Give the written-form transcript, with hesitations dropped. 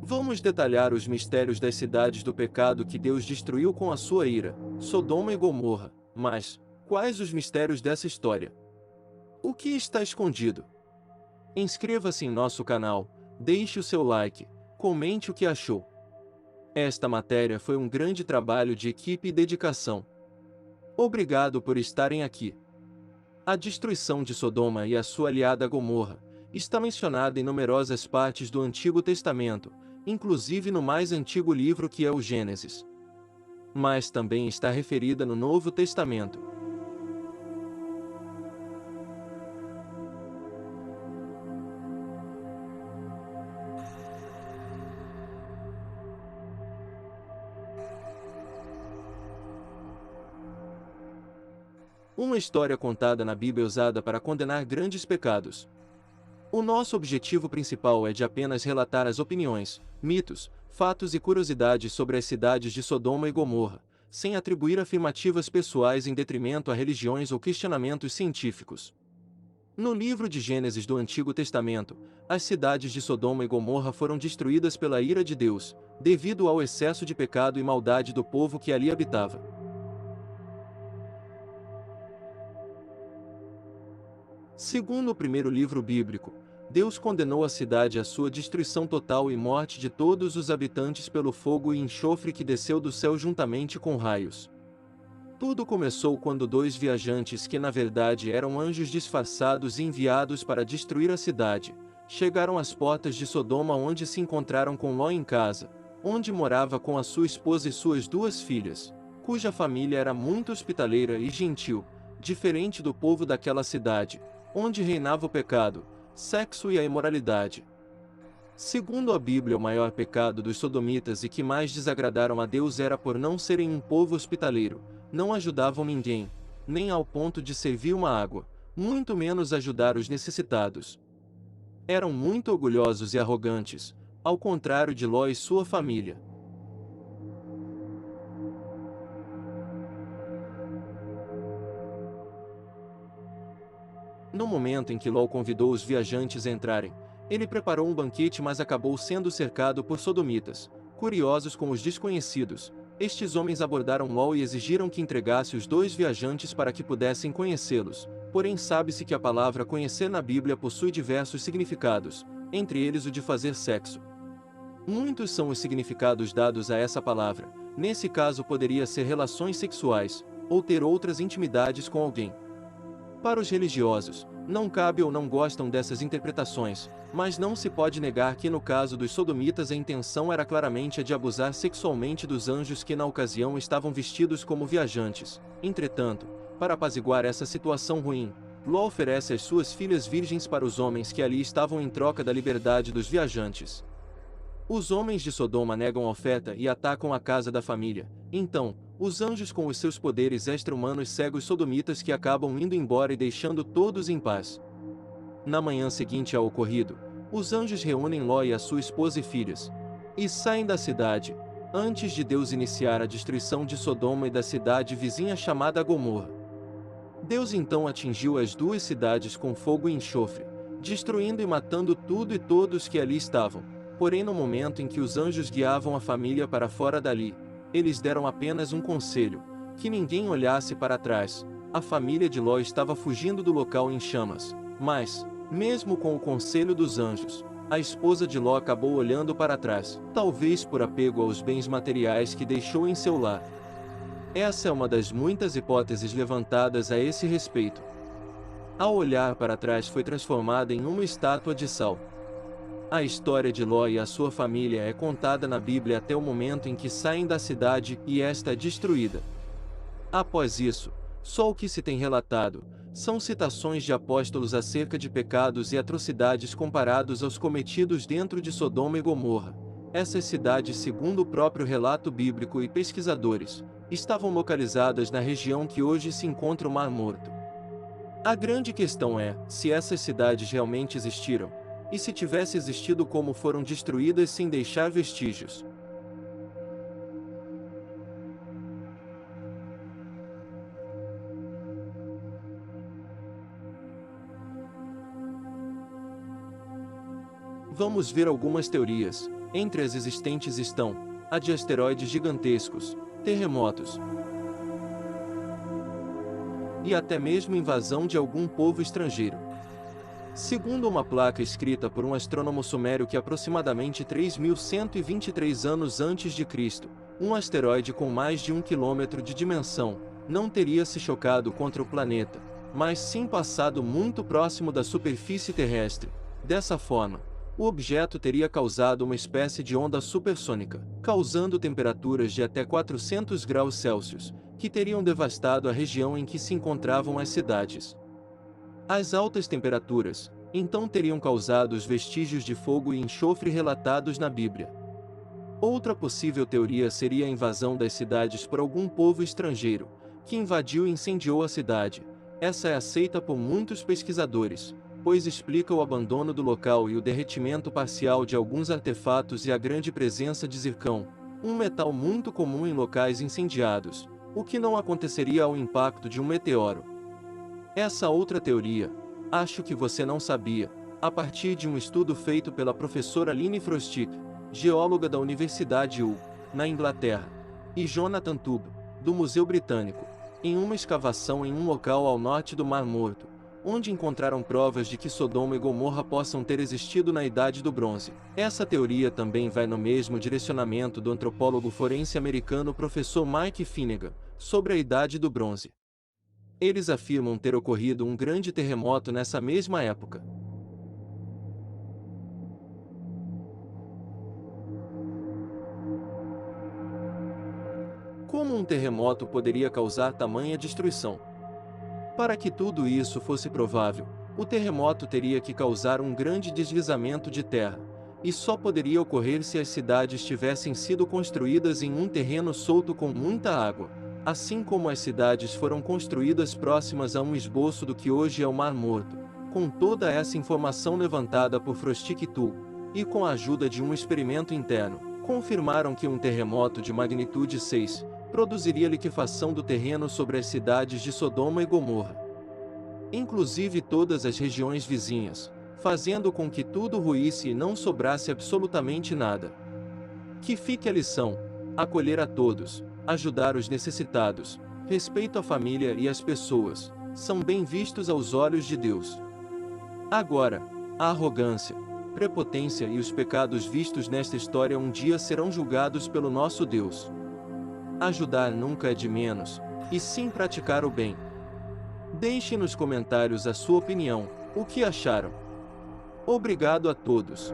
Vamos detalhar os mistérios das cidades do pecado que Deus destruiu com a sua ira, Sodoma e Gomorra. Mas, quais os mistérios dessa história? O que está escondido? Inscreva-se em nosso canal, deixe o seu like, comente o que achou. Esta matéria foi um grande trabalho de equipe e dedicação. Obrigado por estarem aqui. A destruição de Sodoma e a sua aliada Gomorra está mencionada em numerosas partes do Antigo Testamento, inclusive no mais antigo livro que é o Gênesis. Mas também está referida no Novo Testamento. Uma história contada na Bíblia usada para condenar grandes pecados. O nosso objetivo principal é de apenas relatar as opiniões, mitos, fatos e curiosidades sobre as cidades de Sodoma e Gomorra, sem atribuir afirmativas pessoais em detrimento a religiões ou questionamentos científicos. No livro de Gênesis do Antigo Testamento, as cidades de Sodoma e Gomorra foram destruídas pela ira de Deus, devido ao excesso de pecado e maldade do povo que ali habitava. Segundo o primeiro livro bíblico, Deus condenou a cidade à sua destruição total e morte de todos os habitantes pelo fogo e enxofre que desceu do céu juntamente com raios. Tudo começou quando dois viajantes que na verdade eram anjos disfarçados e enviados para destruir a cidade, chegaram às portas de Sodoma onde se encontraram com Ló em casa, onde morava com a sua esposa e suas duas filhas, cuja família era muito hospitaleira e gentil, diferente do povo daquela cidade, onde reinava o pecado, sexo e a imoralidade. Segundo a Bíblia, o maior pecado dos sodomitas e que mais desagradaram a Deus era por não serem um povo hospitaleiro, não ajudavam ninguém, nem ao ponto de servir uma água, muito menos ajudar os necessitados. Eram muito orgulhosos e arrogantes, ao contrário de Ló e sua família. No momento em que Ló convidou os viajantes a entrarem, ele preparou um banquete, mas acabou sendo cercado por sodomitas. Curiosos com os desconhecidos, estes homens abordaram Ló e exigiram que entregasse os dois viajantes para que pudessem conhecê-los. Porém, sabe-se que a palavra conhecer na Bíblia possui diversos significados, entre eles o de fazer sexo. Muitos são os significados dados a essa palavra. Nesse caso, poderia ser relações sexuais, ou ter outras intimidades com alguém. Para os religiosos, não cabe ou não gostam dessas interpretações, mas não se pode negar que no caso dos sodomitas a intenção era claramente a de abusar sexualmente dos anjos que na ocasião estavam vestidos como viajantes. Entretanto, para apaziguar essa situação ruim, Ló oferece as suas filhas virgens para os homens que ali estavam em troca da liberdade dos viajantes. Os homens de Sodoma negam a oferta e atacam a casa da família. Então, os anjos com os seus poderes extra-humanos cegam os sodomitas, que acabam indo embora e deixando todos em paz. Na manhã seguinte ao ocorrido, os anjos reúnem Ló e a sua esposa e filhas, e saem da cidade, antes de Deus iniciar a destruição de Sodoma e da cidade vizinha chamada Gomorra. Deus então atingiu as duas cidades com fogo e enxofre, destruindo e matando tudo e todos que ali estavam. Porém, no momento em que os anjos guiavam a família para fora dali, eles deram apenas um conselho: que ninguém olhasse para trás. A família de Ló estava fugindo do local em chamas, mas, mesmo com o conselho dos anjos, a esposa de Ló acabou olhando para trás, talvez por apego aos bens materiais que deixou em seu lar. Essa é uma das muitas hipóteses levantadas a esse respeito. Ao olhar para trás, foi transformada em uma estátua de sal. A história de Ló e a sua família é contada na Bíblia até o momento em que saem da cidade e esta é destruída. Após isso, só o que se tem relatado são citações de apóstolos acerca de pecados e atrocidades comparados aos cometidos dentro de Sodoma e Gomorra. Essas cidades, segundo o próprio relato bíblico e pesquisadores, estavam localizadas na região que hoje se encontra o Mar Morto. A grande questão é se essas cidades realmente existiram, e se tivesse existido, como foram destruídas sem deixar vestígios. Vamos ver algumas teorias. Entre as existentes estão a de asteroides gigantescos, terremotos e até mesmo invasão de algum povo estrangeiro. Segundo uma placa escrita por um astrônomo sumério que aproximadamente 3.123 anos antes de Cristo, um asteroide com mais de 1 quilômetro de dimensão, não teria se chocado contra o planeta, mas sim passado muito próximo da superfície terrestre. Dessa forma, o objeto teria causado uma espécie de onda supersônica, causando temperaturas de até 400 graus Celsius, que teriam devastado a região em que se encontravam as cidades. As altas temperaturas, então, teriam causado os vestígios de fogo e enxofre relatados na Bíblia. Outra possível teoria seria a invasão das cidades por algum povo estrangeiro, que invadiu e incendiou a cidade. Essa é aceita por muitos pesquisadores, pois explica o abandono do local e o derretimento parcial de alguns artefatos e a grande presença de zircão, um metal muito comum em locais incendiados, o que não aconteceria ao impacto de um meteoro. Essa outra teoria, acho que você não sabia, a partir de um estudo feito pela professora Lynne Frostick, geóloga da Universidade Hull, na Inglaterra, e Jonathan Tubb, do Museu Britânico, em uma escavação em um local ao norte do Mar Morto, onde encontraram provas de que Sodoma e Gomorra possam ter existido na Idade do Bronze. Essa teoria também vai no mesmo direcionamento do antropólogo forense americano professor Mike Finnegan, sobre a Idade do Bronze. Eles afirmam ter ocorrido um grande terremoto nessa mesma época. Como um terremoto poderia causar tamanha destruição? Para que tudo isso fosse provável, o terremoto teria que causar um grande deslizamento de terra, e só poderia ocorrer se as cidades tivessem sido construídas em um terreno solto com muita água, assim como as cidades foram construídas próximas a um esboço do que hoje é o Mar Morto. Com toda essa informação levantada por Frostick e Tubb, e com a ajuda de um experimento interno, confirmaram que um terremoto de magnitude 6 produziria liquefação do terreno sobre as cidades de Sodoma e Gomorra, inclusive todas as regiões vizinhas, fazendo com que tudo ruísse e não sobrasse absolutamente nada. Que fique a lição: acolher a todos, ajudar os necessitados, respeito à família e às pessoas, são bem vistos aos olhos de Deus. Agora, a arrogância, prepotência e os pecados vistos nesta história um dia serão julgados pelo nosso Deus. Ajudar nunca é de menos, e sim praticar o bem. Deixe nos comentários a sua opinião, o que acharam. Obrigado a todos.